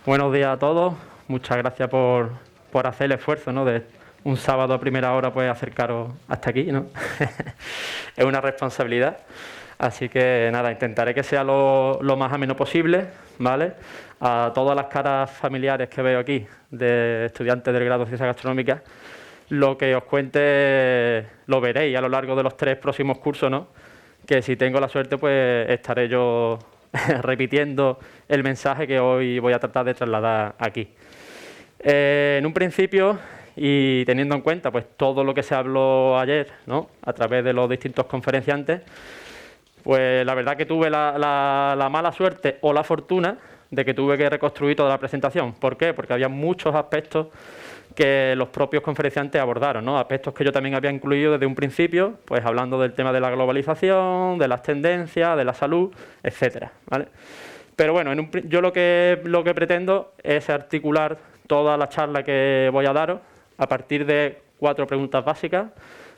Buenos días a todos. Muchas gracias por hacer el esfuerzo, ¿no? De un sábado a primera hora, pues acercaros hasta aquí, ¿no? Es una responsabilidad. Así que nada, intentaré que sea lo más ameno posible, ¿vale? A todas las caras familiares que veo aquí, de estudiantes del grado de Ciencias Gastronómicas, lo que os cuente lo veréis a lo largo de los 3 próximos cursos, ¿no? Que si tengo la suerte, pues estaré yo repitiendo el mensaje que hoy voy a tratar de trasladar aquí. En un principio, y teniendo en cuenta pues todo lo que se habló ayer, ¿no? A través de los distintos conferenciantes, pues la verdad que tuve la mala suerte o la fortuna de que tuve que reconstruir toda la presentación. ¿Por qué? Porque había muchos aspectos que los propios conferenciantes abordaron, ¿no? Aspectos que yo también había incluido desde un principio, pues hablando del tema de la globalización, de las tendencias, de la salud, etcétera, ¿vale? Pero bueno, yo lo que pretendo es articular toda la charla que voy a daros a partir de 4 preguntas básicas.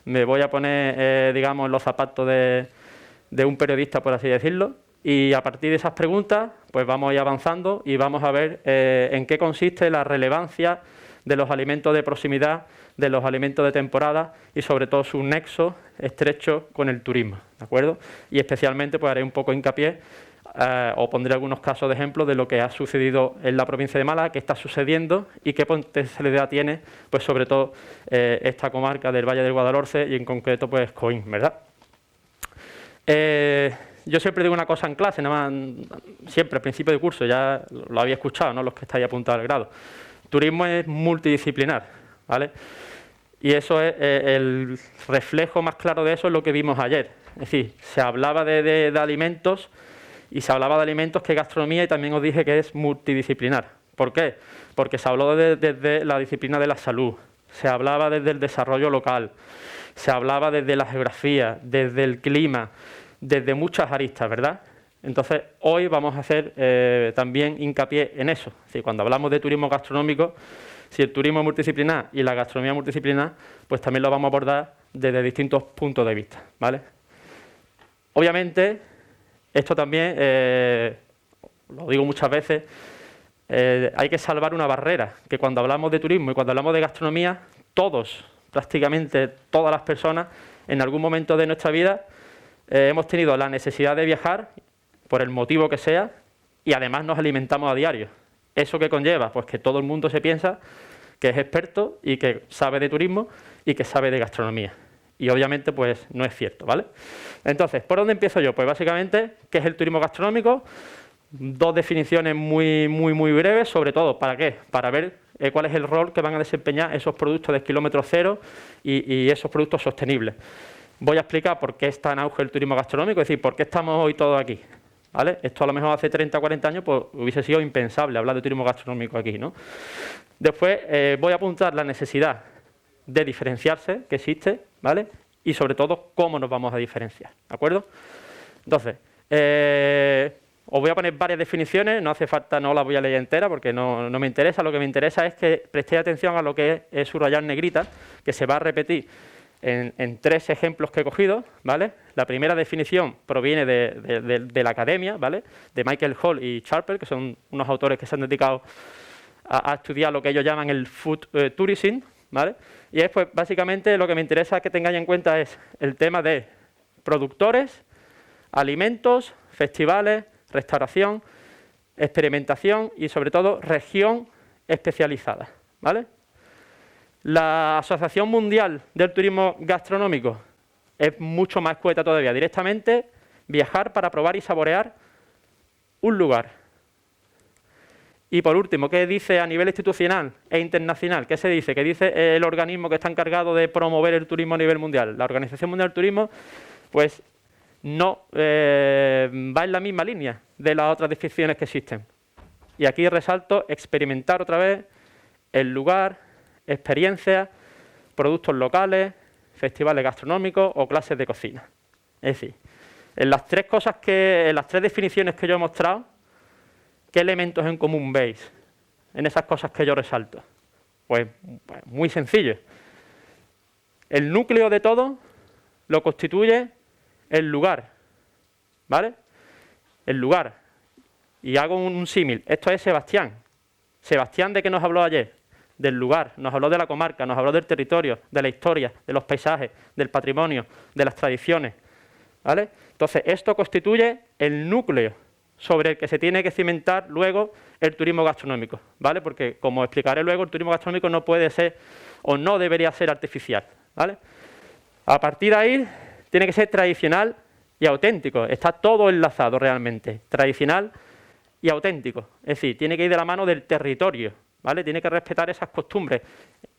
Me voy a poner, digamos, en los zapatos de un periodista, por así decirlo, y a partir de esas preguntas, pues vamos a ir avanzando y vamos a ver en qué consiste la relevancia de los alimentos de proximidad, de los alimentos de temporada y sobre todo su nexo estrecho con el turismo, ¿de acuerdo? Y especialmente pues haré un poco hincapié o pondré algunos casos de ejemplo de lo que ha sucedido en la provincia de Málaga, qué está sucediendo y qué potencialidad tiene, pues sobre todo esta comarca del Valle del Guadalhorce y en concreto pues Coín, ¿verdad? Yo siempre digo una cosa en clase, nada más, siempre al principio de curso, ya lo había escuchado, ¿no? Los que estáis apuntados al grado. Turismo es multidisciplinar, ¿vale? Y eso es el reflejo más claro de eso es lo que vimos ayer. Es decir, se hablaba de alimentos y se hablaba de alimentos que gastronomía y también os dije que es multidisciplinar. ¿Por qué? Porque se habló desde la disciplina de la salud, se hablaba desde el desarrollo local, se hablaba desde la geografía, desde el clima, desde muchas aristas, ¿verdad? Entonces, hoy vamos a hacer también hincapié en eso. Es decir, cuando hablamos de turismo gastronómico, si el turismo es multidisciplinar y la gastronomía multidisciplinar, pues también lo vamos a abordar desde distintos puntos de vista, ¿vale? Obviamente, esto también, lo digo muchas veces, hay que salvar una barrera, que cuando hablamos de turismo y cuando hablamos de gastronomía, todos, prácticamente todas las personas, en algún momento de nuestra vida, hemos tenido la necesidad de viajar, por el motivo que sea, y además nos alimentamos a diario. ¿Eso qué conlleva? Pues que todo el mundo se piensa que es experto y que sabe de turismo y que sabe de gastronomía. Y obviamente pues no es cierto, ¿vale? Entonces, ¿por dónde empiezo yo? Pues básicamente, ¿qué es el turismo gastronómico? 2 definiciones muy breves, sobre todo, ¿para qué? Para ver cuál es el rol que van a desempeñar esos productos de kilómetro cero y esos productos sostenibles. Voy a explicar por qué está en auge el turismo gastronómico, es decir, por qué estamos hoy todos aquí, ¿vale? Esto a lo mejor hace 30 o 40 años pues hubiese sido impensable hablar de turismo gastronómico aquí, ¿no? Después voy a apuntar la necesidad de diferenciarse que existe, ¿vale? Y sobre todo, cómo nos vamos a diferenciar, ¿de acuerdo? Entonces, os voy a poner varias definiciones, no hace falta, no las voy a leer enteras porque no me interesa. Lo que me interesa es que prestéis atención a lo que es subrayar negrita, que se va a repetir en 3 ejemplos que he cogido, ¿vale? La primera definición proviene de la academia, ¿vale? De Michael Hall y Sharper, que son unos autores que se han dedicado a estudiar lo que ellos llaman el food tourism, ¿vale? Y es, pues, básicamente lo que me interesa que tengáis en cuenta es el tema de productores, alimentos, festivales, restauración, experimentación y, sobre todo, región especializada, ¿vale? La Asociación Mundial del Turismo Gastronómico es mucho más escueta todavía. Directamente, viajar para probar y saborear un lugar. Y por último, ¿qué dice a nivel institucional e internacional? ¿Qué se dice? ¿Qué dice el organismo que está encargado de promover el turismo a nivel mundial? La Organización Mundial del Turismo, pues no va en la misma línea de las otras definiciones que existen. Y aquí resalto experimentar otra vez el lugar, experiencias, productos locales, festivales gastronómicos o clases de cocina. Es decir, en las 3 definiciones que yo he mostrado, ¿qué elementos en común veis en esas cosas que yo resalto? Pues muy sencillo. El núcleo de todo lo constituye el lugar, ¿vale? El lugar. Y hago un símil. Esto es Sebastián. Sebastián, ¿de qué nos habló ayer? Del lugar, nos habló de la comarca, nos habló del territorio, de la historia, de los paisajes, del patrimonio, de las tradiciones, ¿vale? Entonces, esto constituye el núcleo sobre el que se tiene que cimentar luego el turismo gastronómico, ¿vale? Porque, como explicaré luego, el turismo gastronómico no puede ser o no debería ser artificial, ¿vale? A partir de ahí, tiene que ser tradicional y auténtico. Está todo enlazado realmente, tradicional y auténtico. Es decir, tiene que ir de la mano del territorio, ¿vale? Tiene que respetar esas costumbres.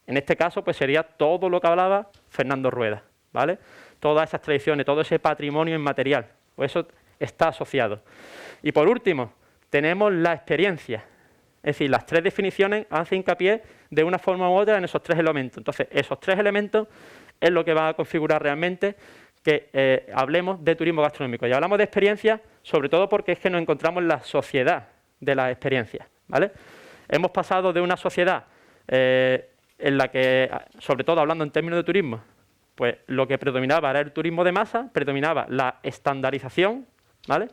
En este caso, pues sería todo lo que hablaba Fernando Rueda, ¿vale? Todas esas tradiciones, todo ese patrimonio inmaterial, pues eso está asociado. Y por último, tenemos la experiencia. Es decir, las tres definiciones hacen hincapié de una forma u otra en esos tres elementos. Entonces, esos tres elementos es lo que va a configurar realmente que hablemos de turismo gastronómico. Y hablamos de experiencia, sobre todo porque es que nos encontramos en la sociedad de las experiencias, ¿vale? Hemos pasado de una sociedad en la que, sobre todo hablando en términos de turismo, pues lo que predominaba era el turismo de masa, predominaba la estandarización, ¿vale?,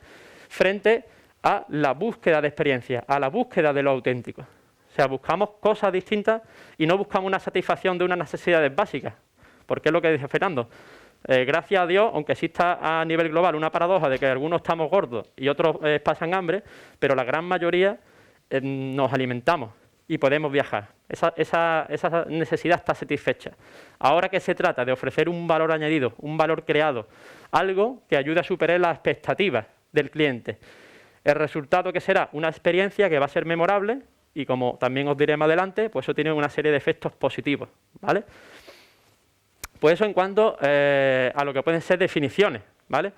frente a la búsqueda de experiencia, a la búsqueda de lo auténtico. O sea, buscamos cosas distintas y no buscamos una satisfacción de unas necesidades básicas, porque es lo que dice Fernando. Gracias a Dios, aunque exista a nivel global una paradoja de que algunos estamos gordos y otros pasan hambre, pero la gran mayoría nos alimentamos y podemos viajar. Esa necesidad está satisfecha. Ahora que se trata de ofrecer un valor añadido, un valor creado, algo que ayude a superar las expectativas del cliente. El resultado que será una experiencia que va a ser memorable y, como también os diré más adelante, pues eso tiene una serie de efectos positivos, ¿vale? Pues eso en cuanto a lo que pueden ser definiciones, ¿vale?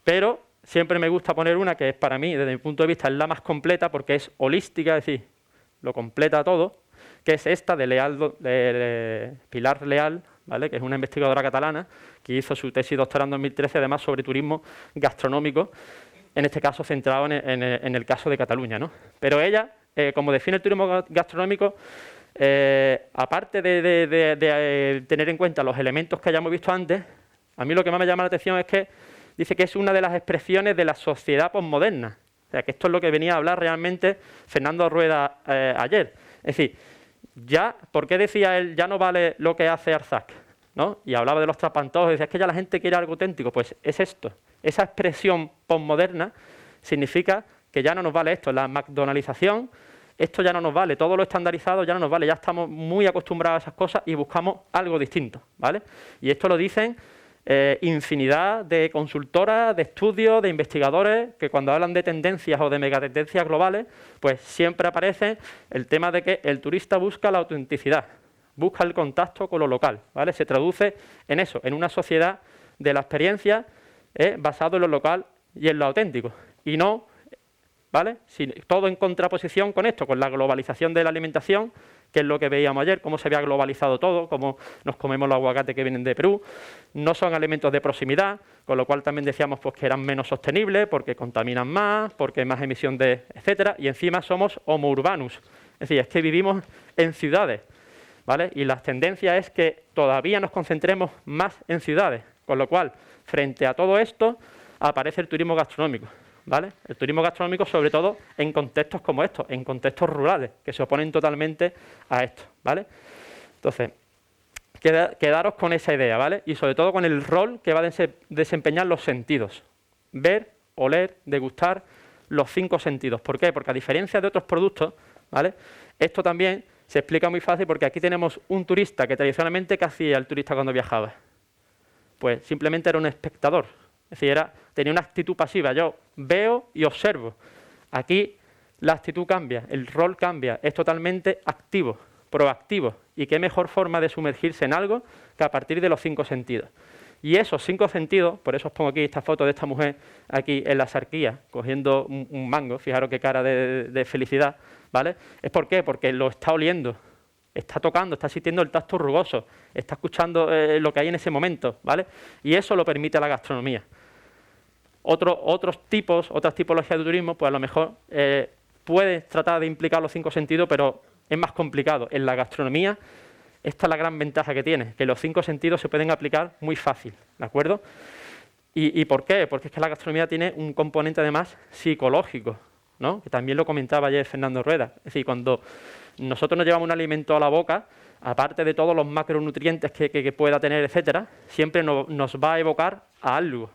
Pero siempre me gusta poner una que es, para mí, desde mi punto de vista, es la más completa porque es holística, es decir, lo completa todo, que es esta de Pilar Leal, ¿vale?, que es una investigadora catalana que hizo su tesis doctoral en 2013, además sobre turismo gastronómico, en este caso centrado en el caso de Cataluña, ¿no? Pero ella, como define el turismo gastronómico, aparte de tener en cuenta los elementos que hayamos visto antes, a mí lo que más me llama la atención es que dice que es una de las expresiones de la sociedad posmoderna. O sea, que esto es lo que venía a hablar realmente Fernando Rueda ayer. Es decir, ya, ¿por qué decía él, ya no vale lo que hace Arzac, ¿no? Y hablaba de los trapantojos, decía, es que ya la gente quiere algo auténtico. Pues es esto. Esa expresión posmoderna significa que ya no nos vale esto, la McDonaldización. Esto ya no nos vale, todo lo estandarizado ya no nos vale, ya estamos muy acostumbrados a esas cosas y buscamos algo distinto, ¿vale? Y esto lo dicen infinidad de consultoras, de estudios, de investigadores, que cuando hablan de tendencias o de megatendencias globales, pues siempre aparece el tema de que el turista busca la autenticidad, busca el contacto con lo local, ¿vale? Se traduce en eso, en una sociedad de la experiencia basado en lo local y en lo auténtico, y no, ¿vale? Todo en contraposición con esto, con la globalización de la alimentación, que es lo que veíamos ayer, cómo se había globalizado todo, cómo nos comemos los aguacates que vienen de Perú. No son alimentos de proximidad, con lo cual también decíamos pues, que eran menos sostenibles, porque contaminan más, porque hay más emisión de, etcétera, y encima somos homo urbanus, es decir, es que vivimos en ciudades, ¿vale? Y la tendencia es que todavía nos concentremos más en ciudades, con lo cual, frente a todo esto, aparece el turismo gastronómico, ¿vale? El turismo gastronómico, sobre todo en contextos como estos, en contextos rurales, que se oponen totalmente a esto, ¿vale? Entonces, quedaros con esa idea, ¿vale? Y sobre todo con el rol que va a desempeñar los sentidos. Ver, oler, degustar, los 5 sentidos. ¿Por qué? Porque a diferencia de otros productos, ¿vale?, esto también se explica muy fácil porque aquí tenemos un turista que tradicionalmente, ¿qué hacía el turista cuando viajaba? Pues simplemente era un espectador. Es decir, tenía una actitud pasiva. Yo veo y observo. Aquí la actitud cambia, el rol cambia, es totalmente activo, proactivo. Y qué mejor forma de sumergirse en algo que a partir de los 5 sentidos. Y esos 5 sentidos, por eso os pongo aquí esta foto de esta mujer aquí en la Sarquía, cogiendo un mango, fijaros qué cara de felicidad, ¿vale? ¿Es por qué? Porque lo está oliendo, está tocando, está sintiendo el tacto rugoso, está escuchando lo que hay en ese momento, ¿vale? Y eso lo permite la gastronomía. Otras tipologías de turismo, pues a lo mejor puedes tratar de implicar los 5 sentidos, pero es más complicado. En la gastronomía, esta es la gran ventaja que tiene, que los 5 sentidos se pueden aplicar muy fácil, ¿de acuerdo? ¿Y por qué? Porque es que la gastronomía tiene un componente además psicológico, ¿no? Que también lo comentaba ayer Fernando Rueda. Es decir, cuando nosotros nos llevamos un alimento a la boca, aparte de todos los macronutrientes que pueda tener, etcétera, siempre nos va a evocar a algo,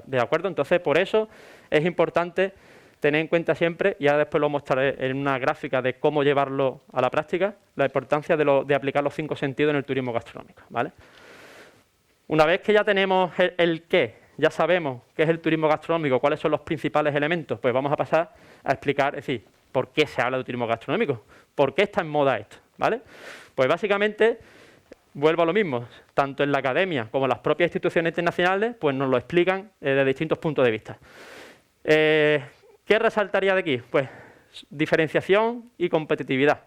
¿de acuerdo? Entonces, por eso es importante tener en cuenta siempre, y ahora después lo mostraré en una gráfica de cómo llevarlo a la práctica, la importancia de aplicar los 5 sentidos en el turismo gastronómico, ¿vale? Una vez que ya tenemos el qué, ya sabemos qué es el turismo gastronómico, cuáles son los principales elementos, pues vamos a pasar a explicar, es decir, por qué se habla de turismo gastronómico, por qué está en moda esto, ¿vale? Pues básicamente, vuelvo a lo mismo, tanto en la academia como en las propias instituciones internacionales, pues nos lo explican desde distintos puntos de vista. ¿Qué resaltaría de aquí? Pues diferenciación y competitividad,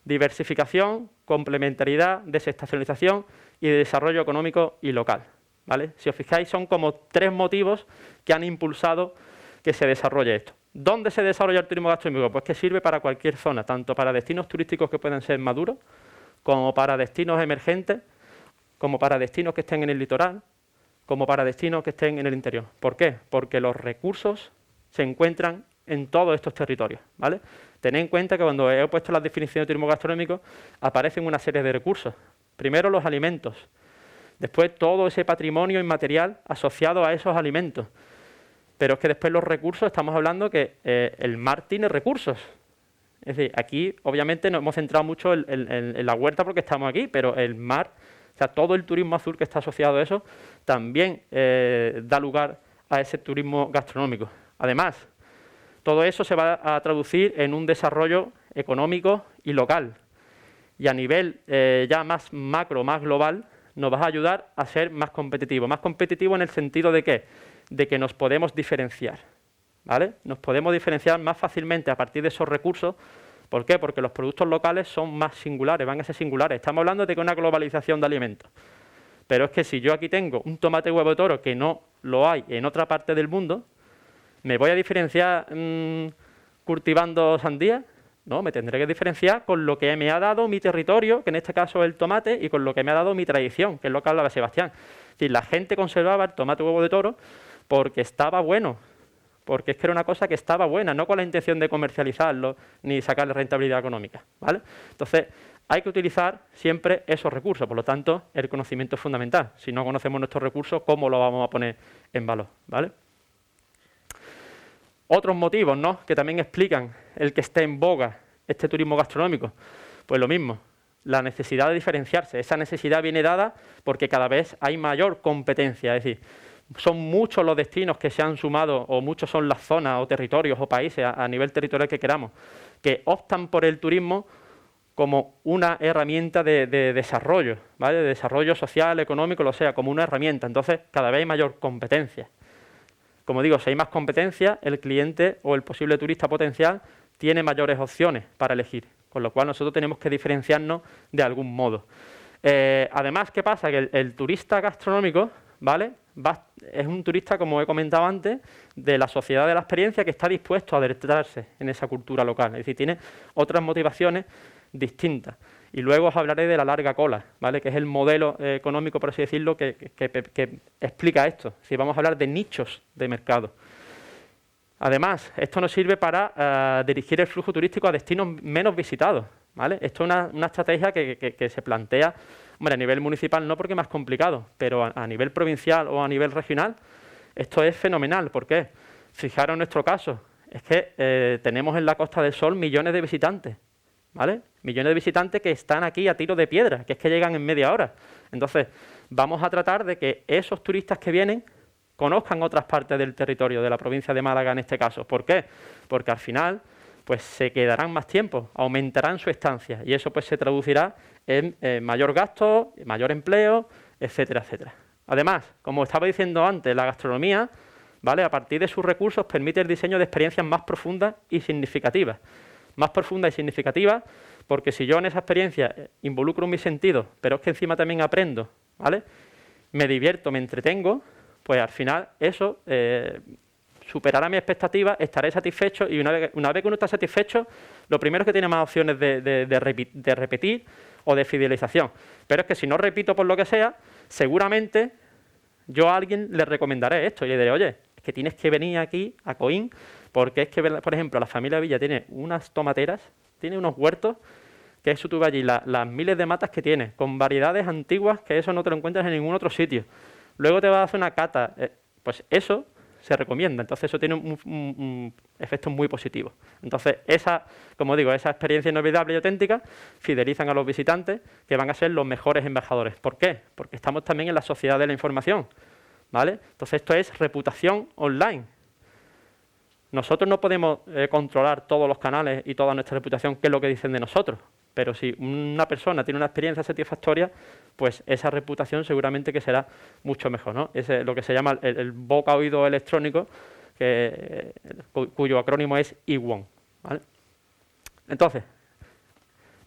diversificación, complementariedad, desestacionalización y desarrollo económico y local, ¿vale? Si os fijáis, son como 3 motivos que han impulsado que se desarrolle esto. ¿Dónde se desarrolla el turismo gastronómico? Pues que sirve para cualquier zona, tanto para destinos turísticos que puedan ser maduros, como para destinos emergentes, como para destinos que estén en el litoral, como para destinos que estén en el interior. ¿Por qué? Porque los recursos se encuentran en todos estos territorios, ¿vale? Tened en cuenta que cuando he puesto las definiciones de turismo gastronómico aparecen una serie de recursos. Primero los alimentos, después todo ese patrimonio inmaterial asociado a esos alimentos. Pero es que después los recursos, estamos hablando que el mar tiene recursos. Es decir, aquí obviamente nos hemos centrado mucho en la huerta porque estamos aquí, pero el mar, o sea, todo el turismo azul que está asociado a eso, también da lugar a ese turismo gastronómico. Además, todo eso se va a traducir en un desarrollo económico y local. Y a nivel ya más macro, más global, nos va a ayudar a ser más competitivos. Más competitivos en el sentido de ¿qué? De que nos podemos diferenciar, ¿vale? Nos podemos diferenciar más fácilmente a partir de esos recursos. ¿Por qué? Porque los productos locales son más singulares, van a ser singulares. Estamos hablando de que una globalización de alimentos. Pero es que si yo aquí tengo un tomate huevo de toro que no lo hay en otra parte del mundo, ¿me voy a diferenciar cultivando sandía? No, me tendré que diferenciar con lo que me ha dado mi territorio, que en este caso es el tomate, y con lo que me ha dado mi tradición, que es lo que hablaba Sebastián. Es decir, la gente conservaba el tomate huevo de toro porque estaba bueno, porque es que era una cosa que estaba buena, no con la intención de comercializarlo ni sacarle rentabilidad económica, ¿vale? Entonces, hay que utilizar siempre esos recursos, por lo tanto, el conocimiento es fundamental. Si no conocemos nuestros recursos, ¿cómo lo vamos a poner en valor, ¿vale? Otros motivos, ¿no?, que también explican el que esté en boga este turismo gastronómico, pues lo mismo, la necesidad de diferenciarse. Esa necesidad viene dada porque cada vez hay mayor competencia, es decir, son muchos los destinos que se han sumado, o muchos son las zonas o territorios o países a nivel territorial que queramos, que optan por el turismo como una herramienta de desarrollo, ¿vale? De desarrollo social, económico, lo sea, como una herramienta. Entonces, cada vez hay mayor competencia. Como digo, si hay más competencia, el cliente o el posible turista potencial tiene mayores opciones para elegir, con lo cual nosotros tenemos que diferenciarnos de algún modo. Además, ¿qué pasa? Que el turista gastronómico, ¿vale?, es un turista, como he comentado antes, de la sociedad de la experiencia, que está dispuesto a adentrarse en esa cultura local. Es decir, tiene otras motivaciones distintas. Y luego os hablaré de la larga cola, ¿vale?, que es el modelo económico, por así decirlo, que explica esto. Es decir, vamos a hablar de nichos de mercado. Además, esto nos sirve para dirigir el flujo turístico a destinos menos visitados, ¿vale? Esto es una estrategia que se plantea, hombre, a nivel municipal no, porque es más complicado, pero a nivel provincial o a nivel regional, esto es fenomenal. ¿Por qué? Fijaros en nuestro caso, es que tenemos en la Costa del Sol millones de visitantes, ¿vale? Millones de visitantes que están aquí a tiro de piedra, que es que llegan en media hora. Entonces, vamos a tratar de que esos turistas que vienen conozcan otras partes del territorio, de la provincia de Málaga en este caso. ¿Por qué? Porque al final pues se quedarán más tiempo, aumentarán su estancia, y eso pues se traducirá en mayor gasto, mayor empleo, etcétera, etcétera. Además, como estaba diciendo antes, la gastronomía, ¿vale?, a partir de sus recursos permite el diseño de experiencias más profundas y significativas. Más profundas y significativas porque si yo en esa experiencia involucro mis sentidos, pero es que encima también aprendo, ¿vale?, me divierto, me entretengo, pues al final eso superará mis expectativas, estaré satisfecho, y una vez que uno está satisfecho, lo primero es que tiene más opciones de repetir o de fidelización. Pero es que si no repito por lo que sea, seguramente yo a alguien le recomendaré esto y le diré, oye, es que tienes que venir aquí a Coín, porque es que, por ejemplo, la familia Villa tiene unas tomateras, tiene unos huertos, que eso tú vas allí, las miles de matas que tiene, con variedades antiguas, que eso no te lo encuentras en ningún otro sitio. Luego te vas a hacer una cata, pues eso se recomienda, entonces eso tiene un efecto muy positivo. Entonces, como digo, esa experiencia inolvidable y auténtica fidelizan a los visitantes, que van a ser los mejores embajadores. ¿Por qué? Porque estamos también en la sociedad de la información, ¿vale? Entonces, esto es reputación online. Nosotros no podemos controlar todos los canales y toda nuestra reputación, qué es lo que dicen de nosotros, pero si una persona tiene una experiencia satisfactoria, pues esa reputación seguramente que será mucho mejor, ¿no? Es lo que se llama el boca-oído electrónico, cuyo acrónimo es IWON, ¿vale? Entonces,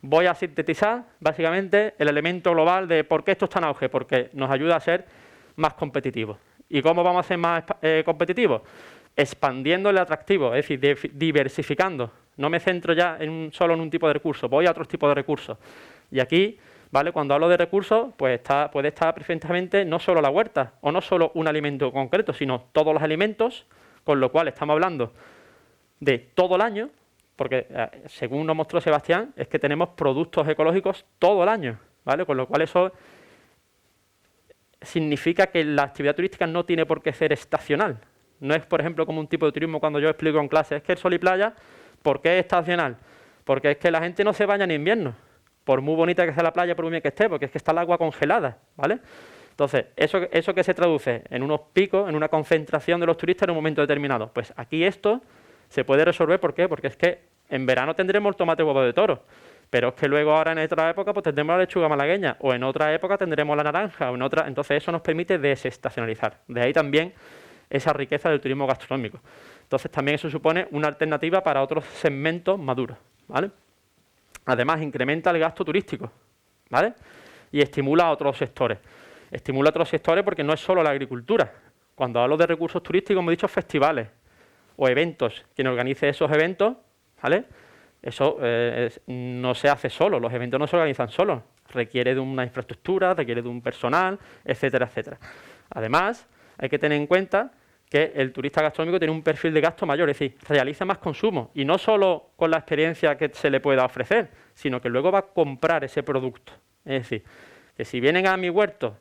voy a sintetizar básicamente el elemento global de por qué esto está en auge, porque nos ayuda a ser más competitivos. ¿Y cómo vamos a ser más competitivos? Expandiendo el atractivo, es decir, diversificando. No me centro ya solo en un tipo de recurso, voy a otros tipos de recursos. Y aquí, ¿vale? Cuando hablo de recursos, pues puede estar perfectamente no solo la huerta, o no solo un alimento concreto, sino todos los alimentos, con lo cual estamos hablando de todo el año, porque según nos mostró Sebastián, es que tenemos productos ecológicos todo el año, ¿vale? Con lo cual eso significa que la actividad turística no tiene por qué ser estacional. No es, por ejemplo, como un tipo de turismo cuando yo explico en clase, es que el sol y playa, ¿por qué es estacional? Porque es que la gente no se baña en invierno, por muy bonita que sea la playa, por muy bien que esté, porque es que está el agua congelada, ¿vale? Entonces, ¿eso que se traduce? En unos picos, en una concentración de los turistas en un momento determinado. Pues aquí esto se puede resolver, ¿por qué? Porque es que en verano tendremos el tomate huevo de toro, pero es que luego ahora en otra época pues tendremos la lechuga malagueña, o en otra época tendremos la naranja, o en otra. Entonces eso nos permite desestacionalizar. De ahí también esa riqueza del turismo gastronómico. Entonces también eso supone una alternativa para otros segmentos maduros, ¿vale? Además incrementa el gasto turístico, ¿vale? Y estimula a otros sectores. Estimula a otros sectores porque no es solo la agricultura. Cuando hablo de recursos turísticos, hemos dicho festivales o eventos. Quien organice esos eventos, ¿vale? Eso no se hace solo, los eventos no se organizan solos. Requiere de una infraestructura, requiere de un personal, etcétera, etcétera. Además, hay que tener en cuenta que el turista gastronómico tiene un perfil de gasto mayor, es decir, realiza más consumo, y no solo con la experiencia que se le pueda ofrecer, sino que luego va a comprar ese producto. Es decir, que si vienen a mi huerto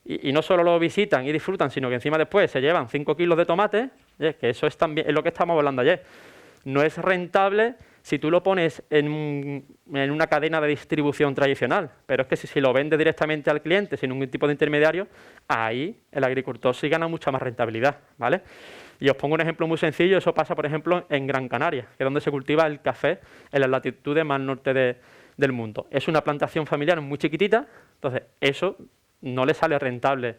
y no solo lo visitan y disfrutan, sino que encima después se llevan 5 kilos de tomate, que eso es lo que estamos hablando ayer. No es rentable si tú lo pones en una cadena de distribución tradicional, pero es que si lo vende directamente al cliente sin ningún tipo de intermediario, ahí el agricultor sí gana mucha más rentabilidad, ¿vale? Y os pongo un ejemplo muy sencillo, eso pasa, por ejemplo, en Gran Canaria, que es donde se cultiva el café en las latitudes más norte del mundo. Es una plantación familiar muy chiquitita, entonces eso no le sale rentable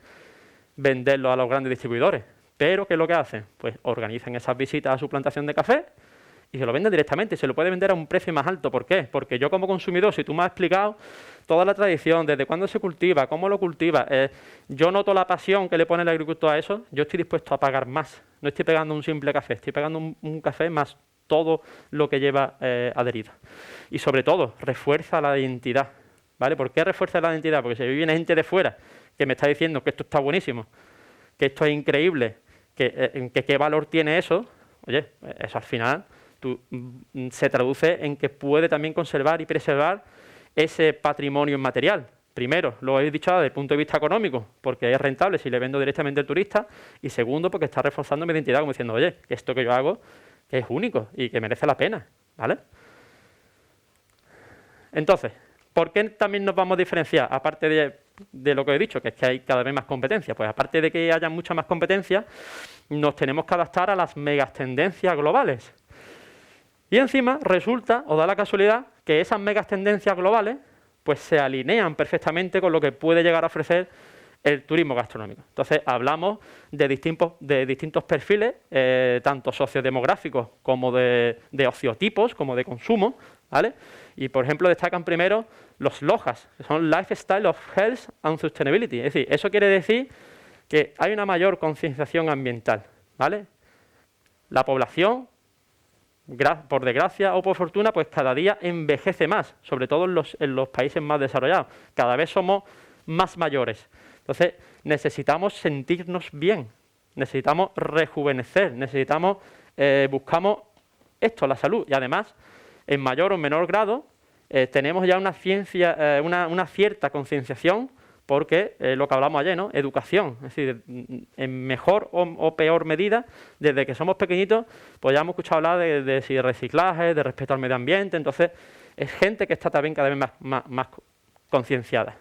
venderlo a los grandes distribuidores, pero ¿qué es lo que hacen? Pues organizan esas visitas a su plantación de café y se lo venden directamente, se lo puede vender a un precio más alto. ¿Por qué? Porque yo como consumidor, si tú me has explicado toda la tradición, desde cuándo se cultiva, cómo lo cultiva, yo noto la pasión que le pone el agricultor a eso, yo estoy dispuesto a pagar más. No estoy pagando un simple café, estoy pagando un café más todo lo que lleva adherido. Y sobre todo, refuerza la identidad, ¿vale? ¿Por qué refuerza la identidad? Porque si viene gente de fuera que me está diciendo que esto está buenísimo, que esto es increíble, que qué valor tiene eso, oye, eso al final se traduce en que puede también conservar y preservar ese patrimonio inmaterial. Primero, lo he dicho desde el punto de vista económico, porque es rentable si le vendo directamente al turista, y segundo, porque está reforzando mi identidad, como diciendo, oye, que esto que yo hago que es único y que merece la pena, ¿vale? Entonces, ¿por qué también nos vamos a diferenciar? Aparte de lo que he dicho, que es que hay cada vez más competencia, pues aparte de que haya mucha más competencia, nos tenemos que adaptar a las megatendencias globales. Y encima resulta, o da la casualidad, que esas megatendencias globales pues se alinean perfectamente con lo que puede llegar a ofrecer el turismo gastronómico. Entonces hablamos de distintos perfiles, tanto sociodemográficos como de ociotipos, como de consumo, ¿vale? Y por ejemplo destacan primero los LOHAS, que son Lifestyle of Health and Sustainability. Es decir, eso quiere decir que hay una mayor concienciación ambiental, ¿vale? La población, por desgracia o por fortuna, pues cada día envejece más, sobre todo en los países más desarrollados. Cada vez somos más mayores. Entonces necesitamos sentirnos bien. necesitamos rejuvenecer, buscamos esto, la salud. Y además, en mayor o menor grado, tenemos ya una cierta concienciación, porque lo que hablamos ayer, ¿no? Educación, es decir, en mejor o peor medida, desde que somos pequeñitos, pues ya hemos escuchado hablar de reciclaje, de respeto al medio ambiente. Entonces, es gente que está también cada vez más concienciada.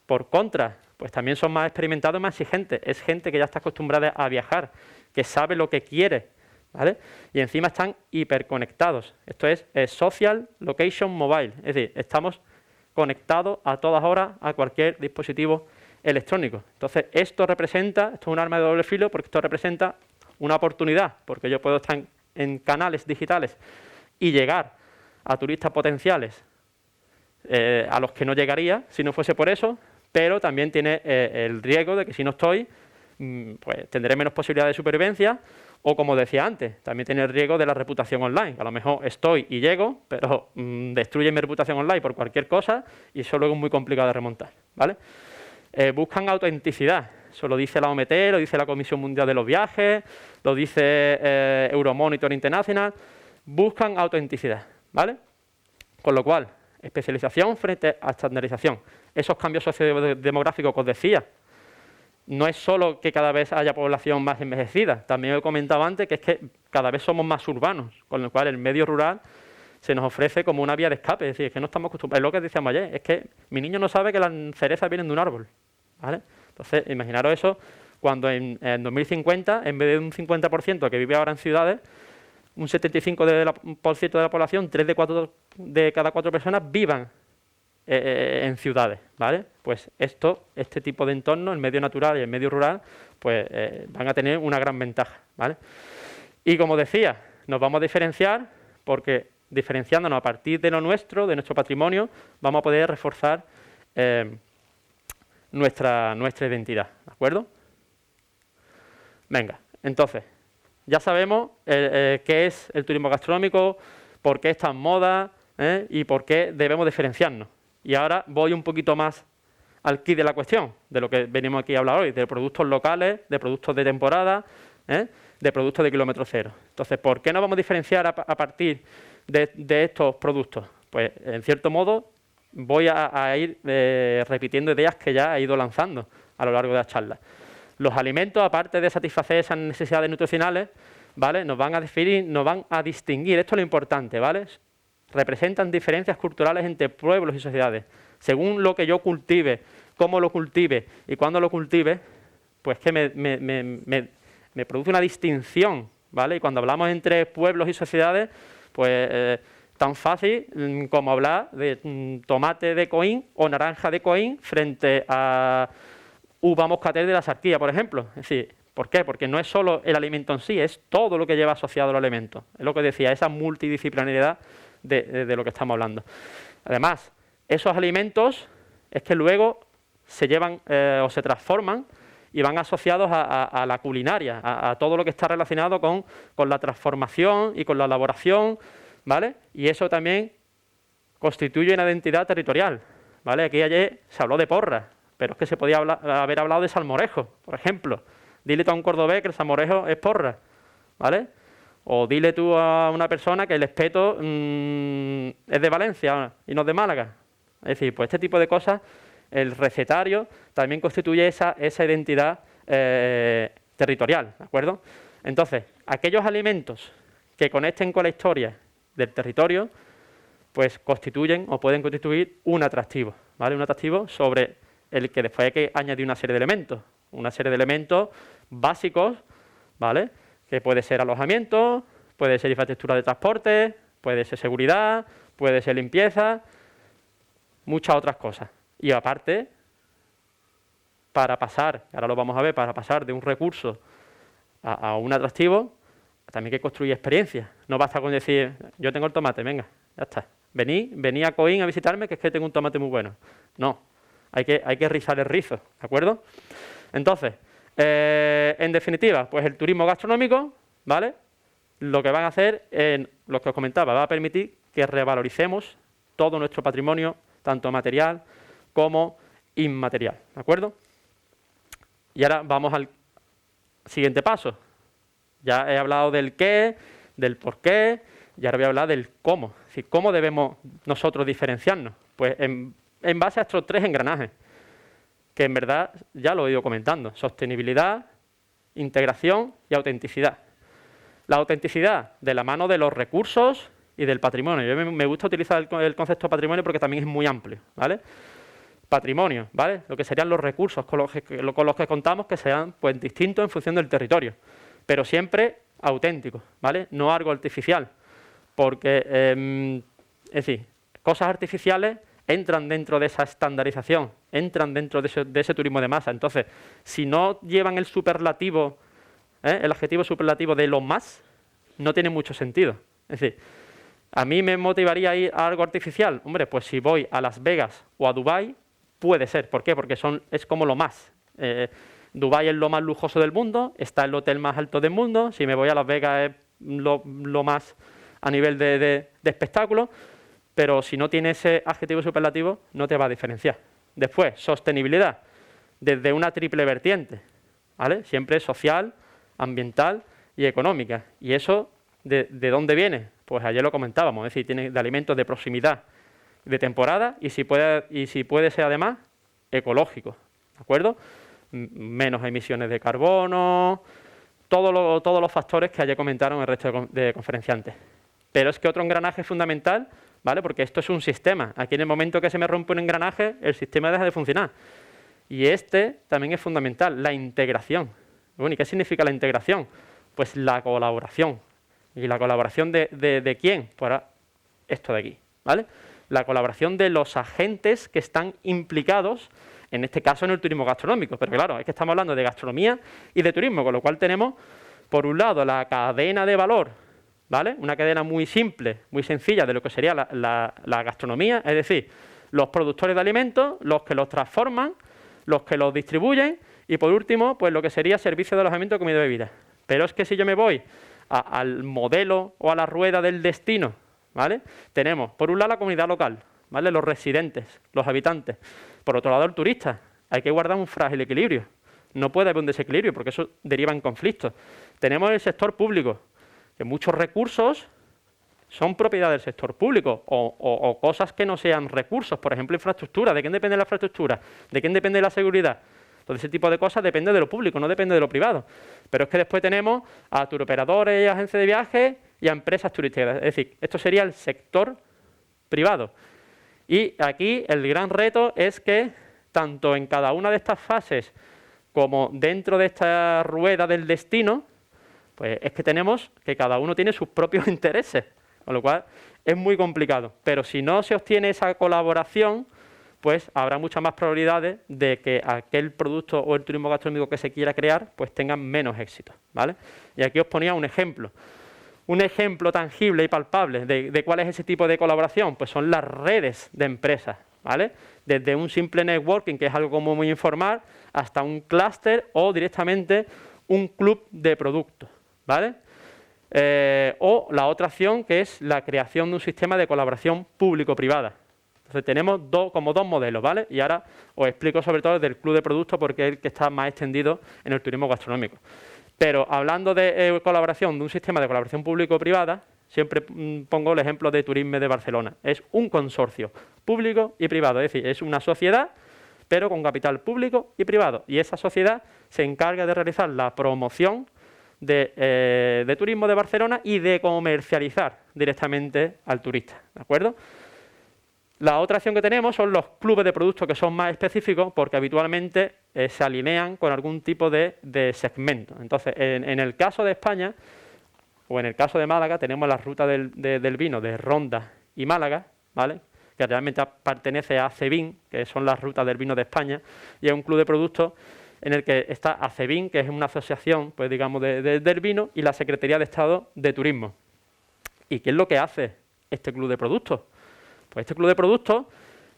Por contra, pues también son más experimentados y más exigentes. Es gente que ya está acostumbrada a viajar, que sabe lo que quiere, ¿vale? Y encima están hiperconectados. Esto es Social Location Mobile, es decir, estamos conectados a todas horas a cualquier dispositivo electrónico. Entonces, esto es un arma de doble filo, porque esto representa una oportunidad, porque yo puedo estar en canales digitales y llegar a turistas potenciales a los que no llegaría si no fuese por eso, pero también tiene el riesgo de que si no estoy, pues tendré menos posibilidades de supervivencia, o como decía antes, también tiene el riesgo de la reputación online. A lo mejor estoy y llego, pero destruye mi reputación online por cualquier cosa y eso luego es muy complicado de remontar, ¿vale? Buscan autenticidad. Eso lo dice la OMT, lo dice la Comisión Mundial de los Viajes, lo dice Euromonitor International. Buscan autenticidad, ¿vale? Con lo cual, especialización frente a estandarización. Esos cambios sociodemográficos que os decía, no es solo que cada vez haya población más envejecida, también he comentado antes que es que cada vez somos más urbanos, con lo cual el medio rural se nos ofrece como una vía de escape. Es decir, es que no estamos acostumbrados, es lo que decíamos ayer, es que mi niño no sabe que las cerezas vienen de un árbol, ¿vale? Entonces, imaginaros eso cuando en 2050, en vez de un 50% que vive ahora en ciudades, un 75% de la población, 3 de cada 4 personas vivan en ciudades, ¿vale? Pues este tipo de entorno, el medio natural y el medio rural, pues van a tener una gran ventaja, ¿vale? Y como decía, nos vamos a diferenciar porque diferenciándonos a partir de lo nuestro, de nuestro patrimonio, vamos a poder reforzar nuestra identidad, ¿de acuerdo? Venga, entonces, ya sabemos qué es el turismo gastronómico, por qué está en moda y por qué debemos diferenciarnos. Y ahora voy un poquito más al quid de la cuestión, de lo que venimos aquí a hablar hoy, de productos locales, de productos de temporada, de productos de kilómetro cero. Entonces, ¿por qué nos vamos a diferenciar a partir de estos productos? Pues, en cierto modo, voy a ir repitiendo ideas que ya he ido lanzando a lo largo de la charla. Los alimentos, aparte de satisfacer esas necesidades nutricionales, ¿vale?, nos van a definir, nos van a distinguir. Esto es lo importante, ¿vale? Representan diferencias culturales entre pueblos y sociedades. Según lo que yo cultive, cómo lo cultive y cuándo lo cultive, pues que me produce una distinción, ¿vale? Y cuando hablamos entre pueblos y sociedades, pues tan fácil como hablar de tomate de Coín o naranja de Coín frente a uva moscatel de la Sartía, por ejemplo. Es decir, ¿por qué? Porque no es solo el alimento en sí, es todo lo que lleva asociado al alimento. Es lo que decía, esa multidisciplinariedad de lo que estamos hablando. Además, esos alimentos es que luego se llevan o se transforman y van asociados a la culinaria, a todo lo que está relacionado con la transformación y con la elaboración, ¿vale? Y eso también constituye una identidad territorial, ¿vale? Aquí ayer se habló de porras, pero es que se podía haber hablado de salmorejo, por ejemplo. Dile tú a un cordobés que el salmorejo es porra, ¿vale? O dile tú a una persona que el espeto es de Valencia y no de Málaga. Es decir, pues este tipo de cosas, el recetario también constituye esa identidad territorial, ¿de acuerdo? Entonces, aquellos alimentos que conecten con la historia del territorio, pues constituyen o pueden constituir un atractivo, ¿vale? Un atractivo sobre el que después hay que añadir una serie de elementos básicos, ¿vale?, que puede ser alojamiento, puede ser infraestructura de transporte, puede ser seguridad, puede ser limpieza, muchas otras cosas. Y aparte, para pasar, ahora lo vamos a ver, para pasar de un recurso a un atractivo, también hay que construir experiencias. No basta con decir, yo tengo el tomate, venga, ya está. Vení a Coín a visitarme, que es que tengo un tomate muy bueno. No, hay que rizar el rizo, ¿de acuerdo? Entonces, en definitiva, pues el turismo gastronómico, ¿vale?, lo que van a hacer, lo que os comentaba, va a permitir que revaloricemos todo nuestro patrimonio, tanto material como inmaterial, ¿de acuerdo? Y ahora vamos al Siguiente paso. Ya he hablado del qué, del por qué, y ahora voy a hablar del cómo. Es decir, ¿cómo debemos nosotros diferenciarnos? Pues en base a estos 3 engranajes, que en verdad ya lo he ido comentando. Sostenibilidad, integración y autenticidad. La autenticidad de la mano de los recursos y del patrimonio. Yo me gusta utilizar el concepto de patrimonio porque también es muy amplio, ¿vale? Patrimonio, ¿vale? Lo que serían los recursos con los que contamos, que sean pues distintos en función del territorio, pero siempre auténticos, ¿vale? No algo artificial, porque, es decir, cosas artificiales entran dentro de esa estandarización, entran dentro de ese turismo de masa. Entonces, si no llevan el superlativo, el adjetivo superlativo de lo más, no tiene mucho sentido. Es decir, ¿a mí me motivaría a ir a algo artificial? Hombre, pues si voy a Las Vegas o a Dubái, puede ser. ¿Por qué? Porque es como lo más. Dubái es lo más lujoso del mundo, está el hotel más alto del mundo. Si me voy a Las Vegas es lo más a nivel de espectáculo, pero si no tiene ese adjetivo superlativo, no te va a diferenciar. Después, sostenibilidad, desde una triple vertiente, ¿vale? Siempre social, ambiental y económica. ¿Y eso de dónde viene? Pues ayer lo comentábamos, es decir, tiene de alimentos de proximidad, de temporada, y si puede ser además ecológico, ¿de acuerdo? Menos emisiones de carbono, todos los factores que ayer comentaron el resto de conferenciantes. Pero es que otro engranaje fundamental, ¿vale? Porque esto es un sistema. Aquí en el momento que se me rompe un engranaje, el sistema deja de funcionar. Y este también es fundamental, la integración. Bueno, ¿y qué significa la integración? Pues la colaboración. ¿Y la colaboración de quién? Pues ahora, esto de aquí, ¿vale? La colaboración de los agentes que están implicados, en este caso en el turismo gastronómico. Pero claro, es que estamos hablando de gastronomía y de turismo, con lo cual tenemos, por un lado, la cadena de valor, ¿vale? Una cadena muy simple, muy sencilla de lo que sería la gastronomía, es decir, los productores de alimentos, los que los transforman, los que los distribuyen y, por último, pues lo que sería servicio de alojamiento, comida y bebida. Pero es que si yo me voy al modelo o a la rueda del destino, ¿vale? Tenemos, por un lado, la comunidad local, ¿vale? Los residentes, los habitantes. Por otro lado, el turista. Hay que guardar un frágil equilibrio. No puede haber un desequilibrio porque eso deriva en conflictos. Tenemos el sector público, que muchos recursos son propiedad del sector público o cosas que no sean recursos, por ejemplo, infraestructura. ¿De quién depende la infraestructura? ¿De quién depende la seguridad? Todo ese tipo de cosas depende de lo público, no depende de lo privado. Pero es que después tenemos a turoperadores y agencias de viajes y a empresas turísticas. Es decir, esto sería el sector privado. Y aquí el gran reto es que tanto en cada una de estas fases como dentro de esta rueda del destino, pues es que tenemos que cada uno tiene sus propios intereses, con lo cual es muy complicado. Pero si no se obtiene esa colaboración, pues habrá muchas más probabilidades de que aquel producto o el turismo gastronómico que se quiera crear, pues tengan menos éxito, ¿vale? Y aquí os ponía un ejemplo tangible y palpable de cuál es ese tipo de colaboración. Pues son las redes de empresas, ¿vale? Desde un simple networking, que es algo como muy informal, hasta un clúster o directamente un club de productos, ¿vale? O la otra opción, que es la creación de un sistema de colaboración público-privada. Entonces tenemos como dos modelos, ¿vale? Y ahora os explico sobre todo del club de productos porque es el que está más extendido en el turismo gastronómico. Pero hablando de colaboración, de un sistema de colaboración público-privada, siempre pongo el ejemplo de Turisme de Barcelona. Es un consorcio público y privado, es decir, es una sociedad, pero con capital público y privado. Y esa sociedad se encarga de realizar la promoción de turismo de Barcelona y de comercializar directamente al turista, ¿de acuerdo? La otra opción que tenemos son los clubes de productos, que son más específicos porque habitualmente se alinean con algún tipo de segmento. Entonces, en el caso de España, o en el caso de Málaga, tenemos la ruta del vino de Ronda y Málaga, ¿vale? Que realmente pertenece a ACEVIN, que son las rutas del vino de España, y es un club de productos en el que está ACEVIN, que es una asociación, pues digamos, del vino, y la Secretaría de Estado de Turismo. ¿Y qué es lo que hace este club de productos? Pues este club de productos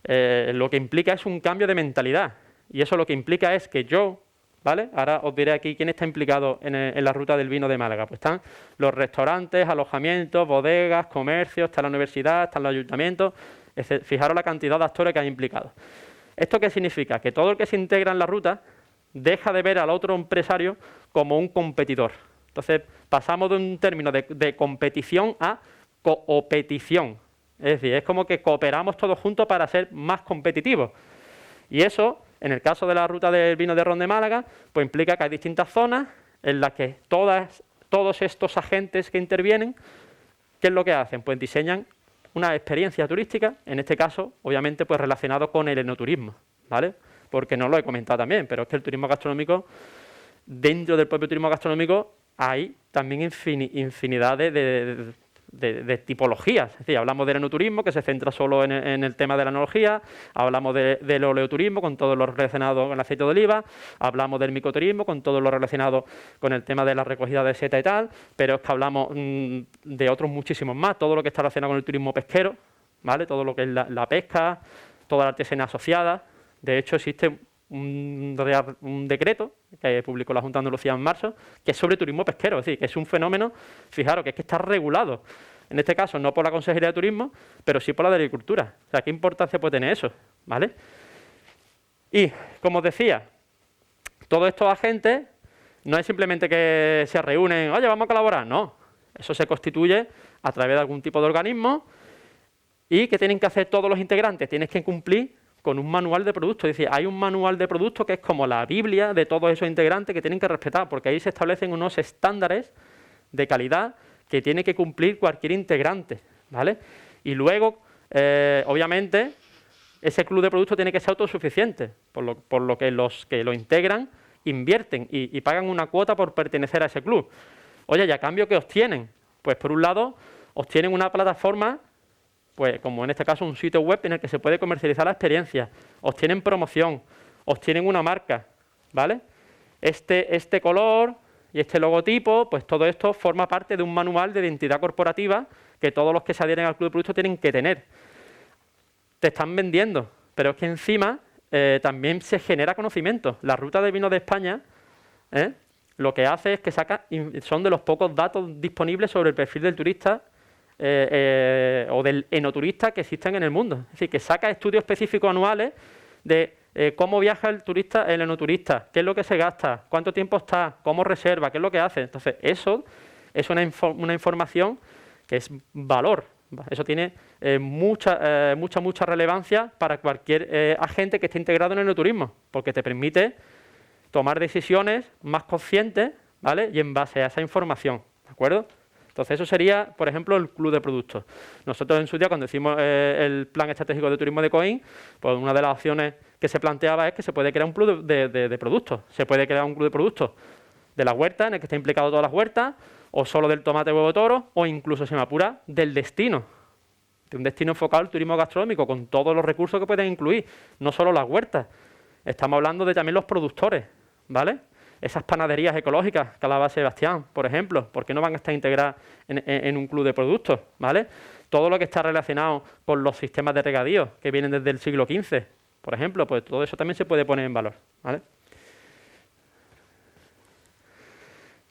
lo que implica es un cambio de mentalidad. Y eso lo que implica es que yo, ¿vale? Ahora os diré aquí quién está implicado en la ruta del vino de Málaga. Pues están los restaurantes, alojamientos, bodegas, comercios, está la universidad, están los ayuntamientos. Fijaros la cantidad de actores que hay implicados. ¿Esto qué significa? Que todo el que se integra en la ruta, deja de ver al otro empresario como un competidor. Entonces, pasamos de un término de competición a coopetición. Es decir, es como que cooperamos todos juntos para ser más competitivos. Y eso, en el caso de la ruta del vino de Ron de Málaga, pues implica que hay distintas zonas en las que todos estos agentes que intervienen, ¿qué es lo que hacen? Pues diseñan una experiencia turística, en este caso, obviamente, pues relacionado con el enoturismo, ¿vale? Porque no lo he comentado también, pero es que el turismo gastronómico, dentro del propio turismo gastronómico, hay también infinidad de tipologías. Es decir, hablamos del enoturismo, que se centra solo en el tema de la enología, hablamos del oleoturismo, con todo lo relacionado con el aceite de oliva, hablamos del micoturismo, con todo lo relacionado con el tema de la recogida de seta y tal, pero es que hablamos de otros muchísimos más, todo lo que está relacionado con el turismo pesquero, ¿vale? Todo lo que es la pesca, toda la artesanía asociada. De hecho, existe un decreto que publicó la Junta de Andalucía en marzo, que es sobre turismo pesquero, es decir, que es un fenómeno, fijaros, que es que está regulado, en este caso no por la Consejería de Turismo, pero sí por la de Agricultura. O sea, ¿qué importancia puede tener eso? ¿Vale? Y, como os decía, todos estos agentes no es simplemente que se reúnen, oye, vamos a colaborar, no. Eso se constituye a través de algún tipo de organismo y que tienen que hacer todos los integrantes, tienes que cumplir con un manual de productos. Es decir, hay un manual de productos que es como la Biblia de todos esos integrantes que tienen que respetar, porque ahí se establecen unos estándares de calidad que tiene que cumplir cualquier integrante, ¿vale? Y luego, obviamente, ese club de productos tiene que ser autosuficiente, por lo que los que lo integran invierten y pagan una cuota por pertenecer a ese club. Oye, ¿y a cambio qué obtienen? Pues por un lado, obtienen una plataforma, pues como en este caso un sitio web en el que se puede comercializar la experiencia, obtienen promoción, obtienen una marca, ¿vale? Este color y este logotipo, pues todo esto forma parte de un manual de identidad corporativa que todos los que se adhieren al club de productos tienen que tener. Te están vendiendo, pero es que encima también se genera conocimiento. La ruta de vino de España, lo que hace es que son de los pocos datos disponibles sobre el perfil del turista o del enoturista que existen en el mundo. Es decir, que saca estudios específicos anuales de cómo viaja el turista, el enoturista, qué es lo que se gasta, cuánto tiempo está, cómo reserva, qué es lo que hace. Entonces, eso es una información que es valor. Eso tiene mucha relevancia para cualquier agente que esté integrado en el enoturismo, porque te permite tomar decisiones más conscientes, ¿vale? Y en base a esa información, ¿de acuerdo? Entonces, eso sería, por ejemplo, el club de productos. Nosotros en su día, cuando hicimos el plan estratégico de turismo de COIN, pues una de las opciones que se planteaba es que se puede crear un club de productos. Se puede crear un club de productos de la huerta, en el que está implicado todas las huertas, o solo del tomate, huevo, toro, o incluso, si me apura, del destino. De un destino enfocado al turismo gastronómico, con todos los recursos que pueden incluir, no solo las huertas. Estamos hablando de también los productores, ¿vale? Esas panaderías ecológicas que hablaba Sebastián, por ejemplo, ¿por qué no van a estar integradas en un club de productos? ¿Vale? Todo lo que está relacionado con los sistemas de regadío que vienen desde el siglo XV, por ejemplo, pues todo eso también se puede poner en valor, ¿vale?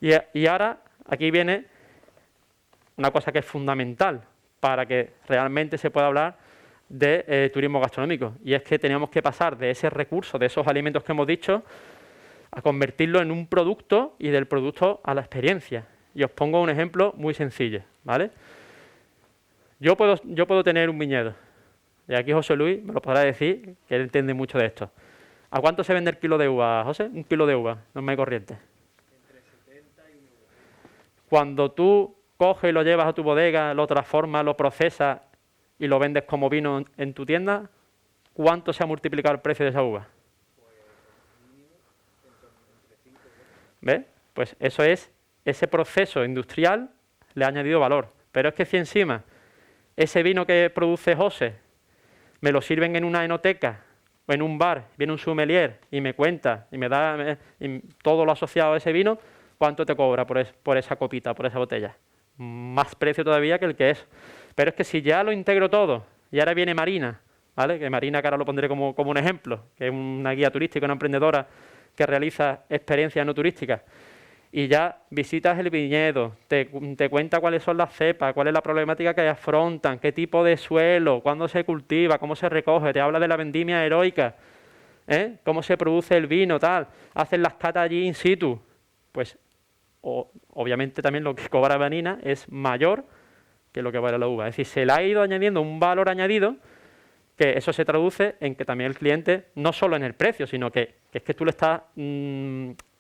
Y ahora, aquí viene una cosa que es fundamental para que realmente se pueda hablar de turismo gastronómico, y es que tenemos que pasar de ese recurso, de esos alimentos que hemos dicho, a convertirlo en un producto y del producto a la experiencia. Y os pongo un ejemplo muy sencillo, ¿vale? Yo puedo tener un viñedo, y aquí José Luis me lo podrá decir, que él entiende mucho de esto. ¿A cuánto se vende el kilo de uva, José? Un kilo de uva, normal y corriente. Entre 70 y 1 euro. Cuando tú coges y lo llevas a tu bodega, lo transformas, lo procesas y lo vendes como vino en tu tienda, ¿cuánto se ha multiplicado el precio de esa uva? ¿Ves? Pues eso es, ese proceso industrial le ha añadido valor. Pero es que si encima ese vino que produce José me lo sirven en una enoteca o en un bar, viene un sommelier y me cuenta y me da todo lo asociado a ese vino, ¿cuánto te cobra por esa copita, por esa botella? Más precio todavía que el que es. Pero es que si ya lo integro todo y ahora viene Marina, ¿vale? Que Marina, que ahora lo pondré como un ejemplo, que es una guía turística, una emprendedora que realiza experiencias no turísticas, y ya visitas el viñedo, te cuenta cuáles son las cepas, cuál es la problemática que afrontan, qué tipo de suelo, cuándo se cultiva, cómo se recoge, te habla de la vendimia heroica, cómo se produce el vino, tal, hacen las catas allí in situ, pues obviamente también lo que cobra Vanina es mayor que lo que vale la uva. Es decir, se le ha ido añadiendo un valor añadido, que eso se traduce en que también el cliente, no solo en el precio, sino que es que tú le estás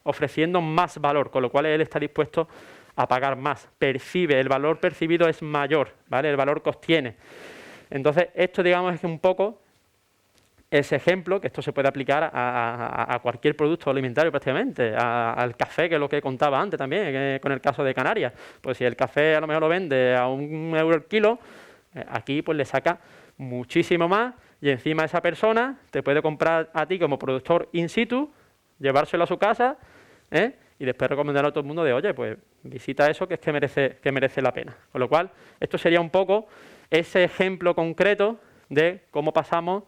ofreciendo más valor, con lo cual él está dispuesto a pagar más, percibe, el valor percibido es mayor, ¿vale? El valor que obtiene. Entonces, esto, digamos, es un poco ese ejemplo, que esto se puede aplicar a cualquier producto alimentario prácticamente, al café, que es lo que contaba antes también, con el caso de Canarias. Pues si el café a lo mejor lo vende a 1 euro el kilo, aquí pues le saca muchísimo más, y encima esa persona te puede comprar a ti como productor in situ, llevárselo a su casa, y después recomendarlo a todo el mundo de, oye, pues visita eso, que es que merece la pena. Con lo cual, esto sería un poco ese ejemplo concreto de cómo pasamos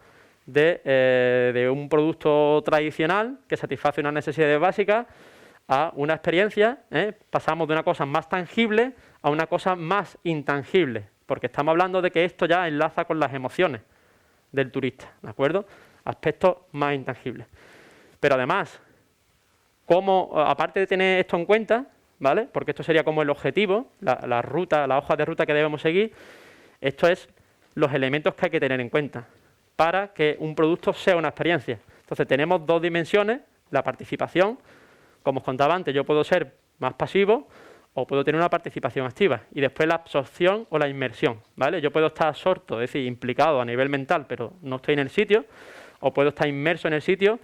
de un producto tradicional que satisface unas necesidades básicas a una experiencia, pasamos de una cosa más tangible a una cosa más intangible, porque estamos hablando de que esto ya enlaza con las emociones del turista, ¿de acuerdo? Aspectos más intangibles. Pero además, aparte de tener esto en cuenta, ¿vale? Porque esto sería como el objetivo, la ruta, la hoja de ruta que debemos seguir, esto es los elementos que hay que tener en cuenta para que un producto sea una experiencia. Entonces tenemos dos dimensiones, la participación, como os contaba antes, yo puedo ser más pasivo o puedo tener una participación activa, y después la absorción o la inmersión, ¿vale? Yo puedo estar absorto, es decir, implicado a nivel mental, pero no estoy en el sitio, o puedo estar inmerso en el sitio,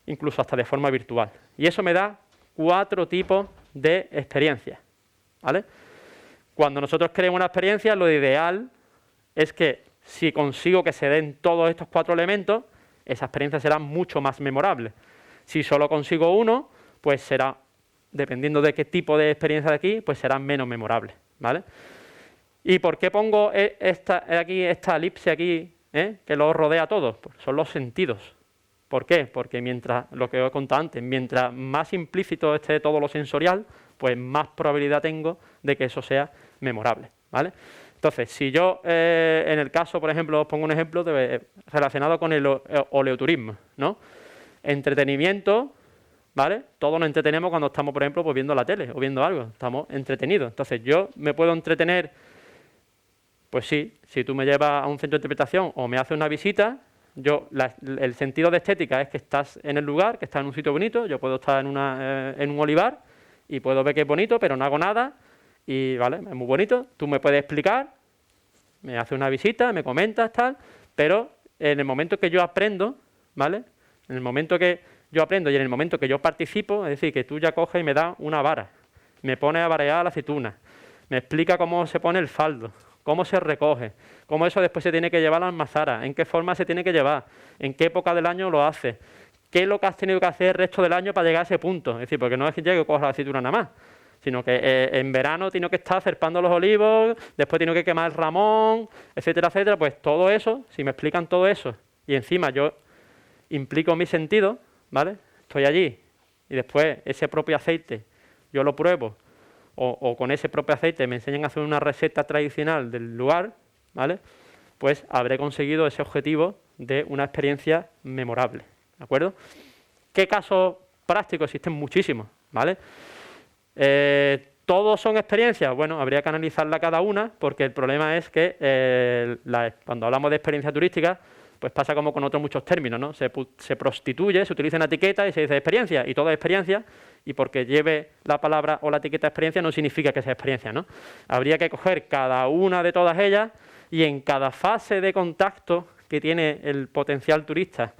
incluso hasta de forma virtual. Y eso me da 4 tipos de experiencias, ¿vale? Cuando nosotros creemos una experiencia, lo ideal es que si consigo que se den todos estos 4 elementos, esa experiencia será mucho más memorable. Si solo consigo uno, pues será, dependiendo de qué tipo de experiencia de aquí, pues será menos memorable, ¿vale? ¿Y por qué pongo esta elipse aquí, que lo rodea a todos? Pues son los sentidos. ¿Por qué? Porque mientras, lo que os he contado antes, mientras más implícito esté todo lo sensorial, pues más probabilidad tengo de que eso sea memorable, ¿vale? Entonces, si yo, en el caso, por ejemplo, os pongo un ejemplo relacionado con el oleoturismo, ¿no? Entretenimiento, ¿vale? Todos nos entretenemos cuando estamos, por ejemplo, pues viendo la tele o viendo algo, estamos entretenidos. Entonces, yo me puedo entretener, pues sí, si tú me llevas a un centro de interpretación o me haces una visita, el sentido de estética es que estás en el lugar, que estás en un sitio bonito, yo puedo estar en un olivar y puedo ver que es bonito, pero no hago nada, y vale, es muy bonito, tú me puedes explicar, me haces una visita, me comentas, tal, pero en el momento que yo aprendo, ¿vale? En el momento que yo aprendo y en el momento que yo participo, es decir, que tú ya coges y me das una vara, me pones a varear la aceituna, me explica cómo se pone el faldo, cómo se recoge, cómo eso después se tiene que llevar a la almazara, en qué forma se tiene que llevar, en qué época del año lo hace, qué es lo que has tenido que hacer el resto del año para llegar a ese punto. Es decir, porque no es que llegue y coja la aceituna nada más, sino que en verano tengo que estar cerpando los olivos, después tengo que quemar el ramón, etcétera, etcétera. Pues todo eso, si me explican todo eso y encima yo implico mi sentido, ¿vale? Estoy allí y después ese propio aceite yo lo pruebo, o con ese propio aceite me enseñan a hacer una receta tradicional del lugar, ¿vale? Pues habré conseguido ese objetivo de una experiencia memorable, ¿de acuerdo? ¿Qué casos prácticos? Existen muchísimos, ¿vale? ¿Todos son experiencias? Bueno, habría que analizarla cada una, porque el problema es que cuando hablamos de experiencia turística, pues pasa como con otros muchos términos, ¿no? Se prostituye, se utiliza una etiqueta y se dice experiencia, y todo es experiencia, y porque lleve la palabra o la etiqueta experiencia no significa que sea experiencia, ¿no? Habría que coger cada una de todas ellas y en cada fase de contacto que tiene el potencial turista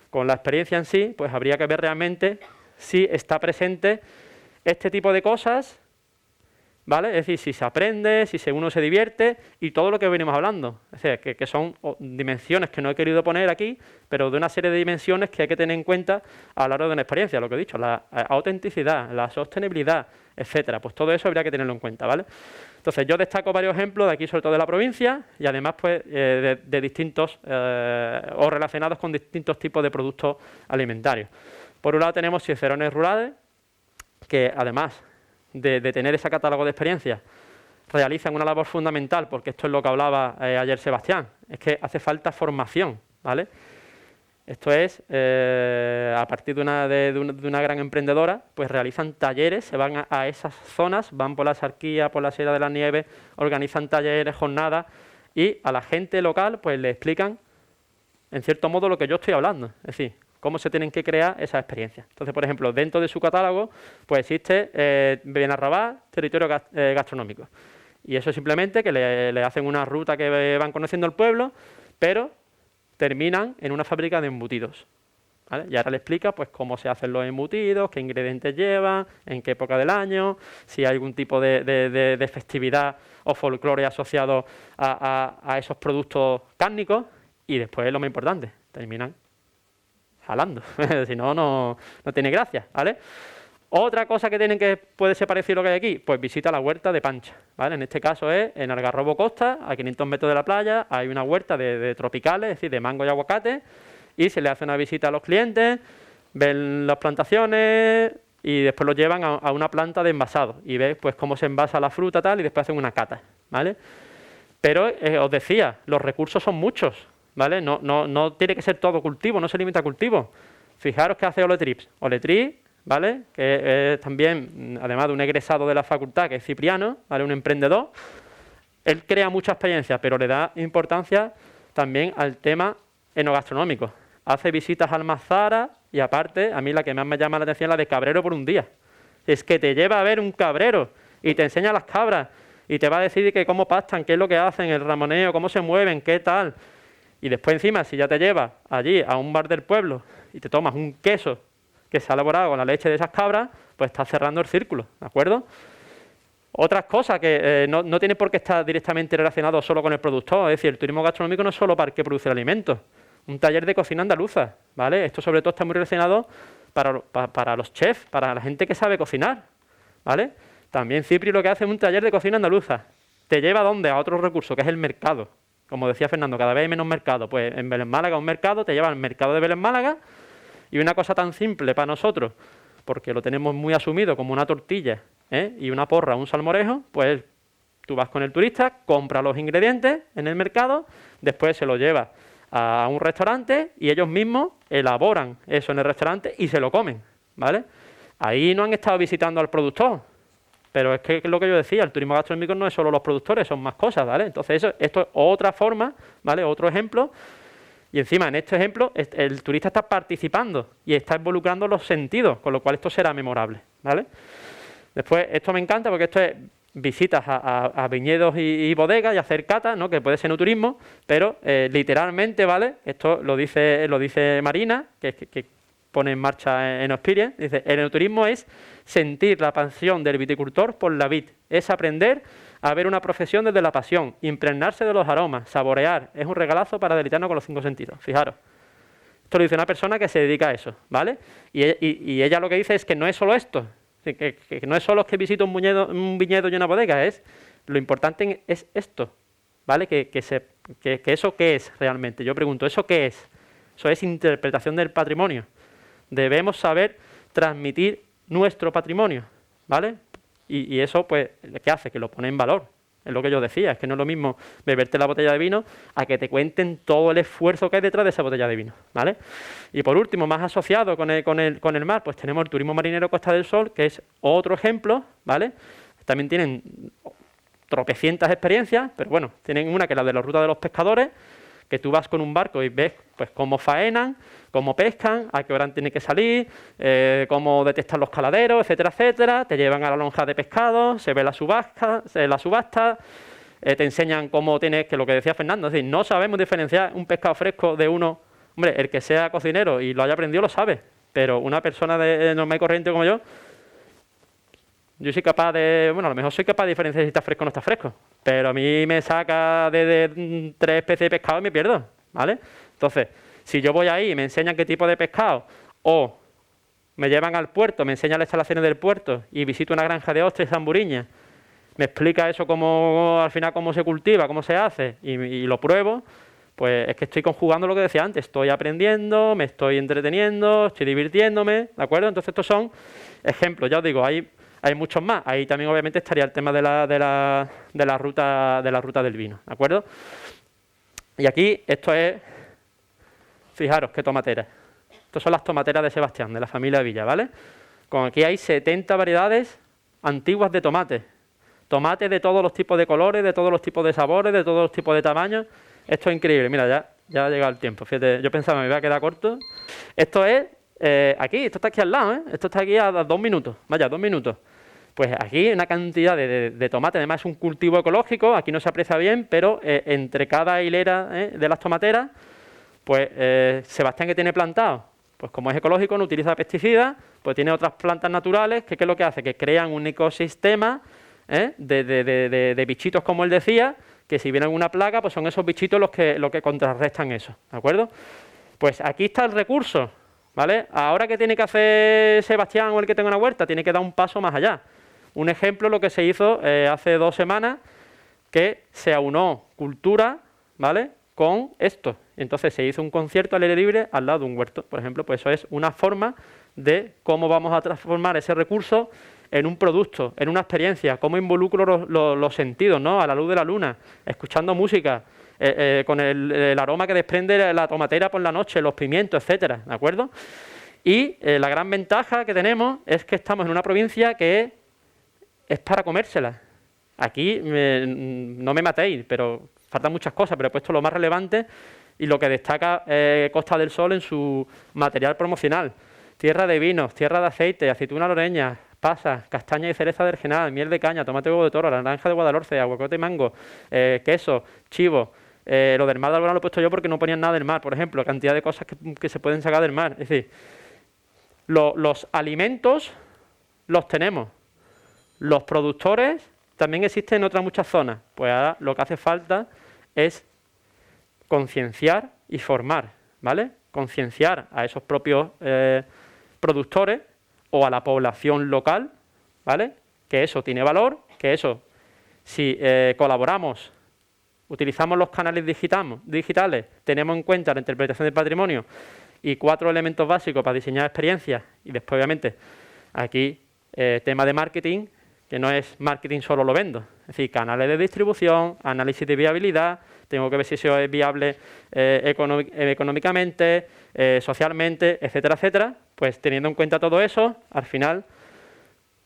con la experiencia en sí, pues habría que ver realmente si está presente este tipo de cosas, ¿vale? Es decir, si se aprende, si uno se divierte y todo lo que venimos hablando. Es decir, que son dimensiones que no he querido poner aquí, pero de una serie de dimensiones que hay que tener en cuenta a lo largo de una experiencia, lo que he dicho, la autenticidad, la sostenibilidad, etcétera. Pues todo eso habría que tenerlo en cuenta, ¿vale? Entonces, yo destaco varios ejemplos de aquí, sobre todo de la provincia, y además pues de distintos, o relacionados con distintos tipos de productos alimentarios. Por un lado tenemos cicerones rurales, que además de tener ese catálogo de experiencias, realizan una labor fundamental, porque esto es lo que hablaba ayer Sebastián, es que hace falta formación, ¿vale? Esto es, a partir de una gran emprendedora, pues realizan talleres, se van a esas zonas, van por la Axarquía, por la Sierra de la Nieve, organizan talleres, jornadas, y a la gente local pues le explican, en cierto modo, lo que yo estoy hablando. Es decir, cómo se tienen que crear esas experiencias. Entonces, por ejemplo, dentro de su catálogo, pues existe Benarrabal, territorio gastronómico. Y eso es simplemente que le hacen una ruta que van conociendo el pueblo, pero terminan en una fábrica de embutidos. ¿Vale? Y ahora le explica pues cómo se hacen los embutidos, qué ingredientes llevan, en qué época del año, si hay algún tipo de festividad o folclore asociado a esos productos cárnicos, y después lo más importante, terminan jalando. Si no, no tiene gracia, ¿vale? Otra cosa que tienen que puede ser parecido a lo que hay aquí, pues visita la huerta de Pancha, ¿vale? En este caso es en Algarrobo Costa, a 500 metros de la playa, hay una huerta de tropicales, es decir, de mango y aguacate, y se le hace una visita a los clientes, ven las plantaciones y después los llevan a una planta de envasado y ves pues cómo se envasa la fruta tal y después hacen una cata, ¿vale? Pero os decía, los recursos son muchos, ¿vale? No tiene que ser todo cultivo, no se limita a cultivo. Fijaros qué hace Oletrips. Oletrips, ¿vale? Que es también, además de un egresado de la facultad, que es Cipriano, ¿vale? Un emprendedor. Él crea mucha experiencia, pero le da importancia también al tema enogastronómico. Hace visitas al Mazara y aparte, a mí la que más me llama la atención es la de cabrero por un día. Es que te lleva a ver un cabrero y te enseña las cabras y te va a decir que cómo pastan, qué es lo que hacen, el ramoneo, cómo se mueven, qué tal. Y después encima, si ya te llevas allí a un bar del pueblo y te tomas un queso que se ha elaborado con la leche de esas cabras, pues estás cerrando el círculo, ¿de acuerdo? Otras cosas que no tiene por qué estar directamente relacionado solo con el productor, es decir, el turismo gastronómico no es solo para el que produce el alimento. Un taller de cocina andaluza, ¿vale? Esto sobre todo está muy relacionado para los chefs, para la gente que sabe cocinar, ¿vale? También Cipri lo que hace es un taller de cocina andaluza. ¿Te lleva a dónde? A otro recurso, que es el mercado. Como decía Fernando, cada vez hay menos mercado. Pues en Belén Málaga un mercado te lleva al mercado de Belén Málaga. Y una cosa tan simple para nosotros, porque lo tenemos muy asumido como una tortilla, y una porra, un salmorejo, pues tú vas con el turista, compras los ingredientes en el mercado, después se lo llevas a un restaurante y ellos mismos elaboran eso en el restaurante y se lo comen, ¿vale? Ahí no han estado visitando al productor, pero es que es lo que yo decía, el turismo gastronómico no es solo los productores, son más cosas, ¿vale? Entonces esto es otra forma, ¿vale? Otro ejemplo. Y encima, en este ejemplo, el turista está participando y está involucrando los sentidos, con lo cual esto será memorable, ¿vale? Después, esto me encanta porque esto es visitas a viñedos y bodegas y hacer catas, ¿no? Que puede ser enoturismo, pero literalmente, ¿vale? Esto lo dice Marina, que pone en marcha Enoexperience. Dice, el enoturismo es sentir la pasión del viticultor por la vid, es aprender a ver una profesión desde la pasión, impregnarse de los aromas, saborear, es un regalazo para deleitarnos con los 5 sentidos. Fijaros, esto lo dice una persona que se dedica a eso, ¿vale? Y ella lo que dice es que no es solo esto, que no es solo que visito un viñedo y una bodega, lo importante es esto, ¿vale? Que eso qué es realmente. Yo pregunto, ¿eso qué es? Eso es interpretación del patrimonio. Debemos saber transmitir nuestro patrimonio, ¿vale? Y eso, pues, ¿qué hace? Que lo pone en valor. Es lo que yo decía, es que no es lo mismo beberte la botella de vino a que te cuenten todo el esfuerzo que hay detrás de esa botella de vino, ¿vale? Y por último, más asociado con el mar, pues tenemos el turismo marinero Costa del Sol, que es otro ejemplo, ¿vale? También tienen tropecientas experiencias, pero bueno, tienen una que es la de la ruta de los pescadores, que tú vas con un barco y ves pues cómo faenan, cómo pescan, a qué hora tienen que salir, cómo detectan los caladeros, etcétera, etcétera. Te llevan a la lonja de pescado, se ve la subasta, te enseñan cómo tienes, que lo que decía Fernando, es decir, no sabemos diferenciar un pescado fresco de uno. Hombre, el que sea cocinero y lo haya aprendido lo sabe, pero una persona de normal y corriente como yo soy capaz de, bueno, a lo mejor soy capaz de diferenciar si está fresco o no está fresco, pero a mí me saca de 3 especies de pescado y me pierdo, ¿vale? Entonces, si yo voy ahí y me enseñan qué tipo de pescado, o me llevan al puerto, me enseñan las instalaciones del puerto y visito una granja de ostras y zamburiñas, me explica eso cómo, al final, cómo se cultiva, cómo se hace, y lo pruebo, pues es que estoy conjugando lo que decía antes, estoy aprendiendo, me estoy entreteniendo, estoy divirtiéndome, ¿de acuerdo? Entonces estos son ejemplos, ya os digo, hay muchos más. Ahí también obviamente estaría el tema de la ruta del vino, ¿de acuerdo? Y aquí esto es Fijaros qué tomateras. Estas son las tomateras de Sebastián, de la familia Villa, ¿vale? Con aquí hay 70 variedades antiguas de tomates. Tomates de todos los tipos de colores, de todos los tipos de sabores, de todos los tipos de tamaños. Esto es increíble. Mira, ya ha llegado el tiempo. Fíjate, yo pensaba que me iba a quedar corto. Esto es aquí, esto está aquí al lado, ¿eh? Esto está aquí a 2 minutos. Vaya, 2 minutos. Pues aquí hay una cantidad de tomates. Además es un cultivo ecológico. Aquí no se aprecia bien, pero entre cada hilera de las tomateras, pues Sebastián, que tiene plantado, pues como es ecológico, no utiliza pesticidas, pues tiene otras plantas naturales que ¿qué es lo que hace? Que crean un ecosistema de bichitos, como él decía, que si viene alguna plaga, pues son esos bichitos los que contrarrestan eso, ¿de acuerdo? Pues aquí está el recurso, ¿vale? Ahora, ¿qué tiene que hacer Sebastián o el que tenga una huerta? Tiene que dar un paso más allá. Un ejemplo, lo que se hizo hace 2 semanas, que se aunó cultura, ¿vale?, con esto. Entonces se hizo un concierto al aire libre al lado de un huerto, por ejemplo. Pues eso es una forma de cómo vamos a transformar ese recurso en un producto, en una experiencia, cómo involucro los sentidos, ¿no?, a la luz de la luna, escuchando música, con el aroma que desprende la tomatera por la noche, los pimientos, etcétera, ¿de acuerdo? Y la gran ventaja que tenemos es que estamos en una provincia que es para comérsela. Aquí no me matéis, pero faltan muchas cosas, pero he puesto lo más relevante y lo que destaca Costa del Sol en su material promocional. Tierra de vinos, tierra de aceite, aceituna loreña, pasas, castaña y cereza de Argenal, miel de caña, tomate huevo de toro, naranja de Guadalhorce, aguacate y mango, queso, chivo. Lo del mar de Alborán lo he puesto yo porque no ponían nada del mar, por ejemplo, cantidad de cosas que se pueden sacar del mar. Es decir, los alimentos los tenemos. Los productores también existen en otras muchas zonas. Pues ahora lo que hace falta es concienciar y formar, ¿vale? Concienciar a esos propios productores o a la población local, ¿vale?, que eso tiene valor, que eso, si colaboramos, utilizamos los canales digitales, tenemos en cuenta la interpretación del patrimonio y 4 elementos básicos para diseñar experiencias, y después, obviamente, aquí tema de marketing, que no es marketing solo lo vendo, es decir, canales de distribución, análisis de viabilidad, tengo que ver si eso es viable económicamente, socialmente, etcétera, etcétera. Pues teniendo en cuenta todo eso, al final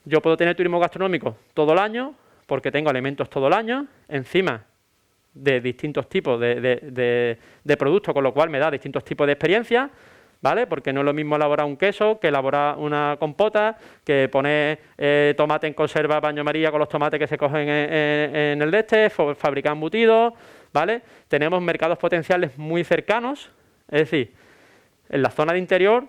yo puedo tener turismo gastronómico todo el año, porque tengo alimentos todo el año, encima de distintos tipos de productos, con lo cual me da distintos tipos de experiencias, ¿vale? Porque no es lo mismo elaborar un queso que elaborar una compota, que poner tomate en conserva baño María con los tomates que se cogen en el fabricar embutidos, ¿vale? Tenemos mercados potenciales muy cercanos, es decir, en la zona de interior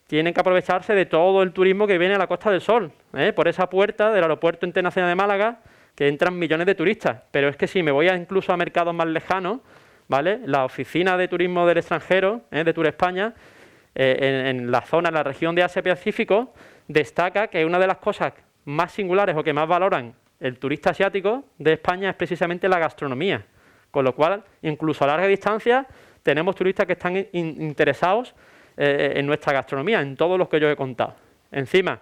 tienen que aprovecharse de todo el turismo que viene a la Costa del Sol, por esa puerta del Aeropuerto Internacional de Málaga, que entran millones de turistas. Pero es que si me voy incluso a mercados más lejanos, ¿vale?, la Oficina de Turismo del Extranjero, de Tour España, en la zona, en la región de Asia-Pacífico, destaca que una de las cosas más singulares o que más valoran el turista asiático de España es precisamente la gastronomía. Con lo cual, incluso a larga distancia, tenemos turistas que están interesados en nuestra gastronomía, en todo lo que yo he contado. Encima,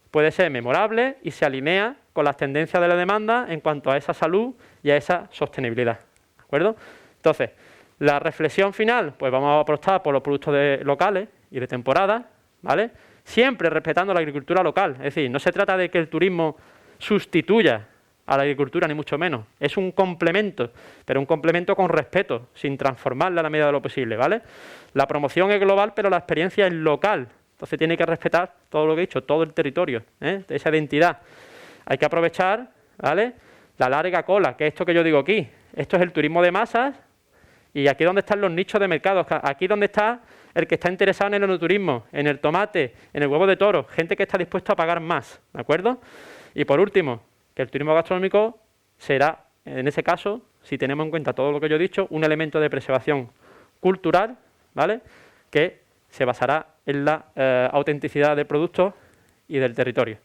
puede ser memorable y se alinea con las tendencias de la demanda en cuanto a esa salud y a esa sostenibilidad, ¿de acuerdo? Entonces, la reflexión final, pues vamos a apostar por los productos locales y de temporada, ¿vale? Siempre respetando la agricultura local. Es decir, no se trata de que el turismo sustituya a la agricultura, ni mucho menos. Es un complemento, pero un complemento con respeto, sin transformarla a la medida de lo posible, ¿vale? La promoción es global, pero la experiencia es local. Entonces tiene que respetar todo lo que he dicho, todo el territorio, esa identidad. Hay que aprovechar, ¿vale?, la larga cola, que es esto que yo digo aquí. Esto es el turismo de masas, y aquí es donde están los nichos de mercado. Aquí es donde está el que está interesado en el enoturismo, en el tomate, en el huevo de toro, gente que está dispuesta a pagar más, ¿de acuerdo? Y por último, que el turismo gastronómico será, en ese caso, si tenemos en cuenta todo lo que yo he dicho, un elemento de preservación cultural, ¿vale?, que se basará en la autenticidad del producto y del territorio.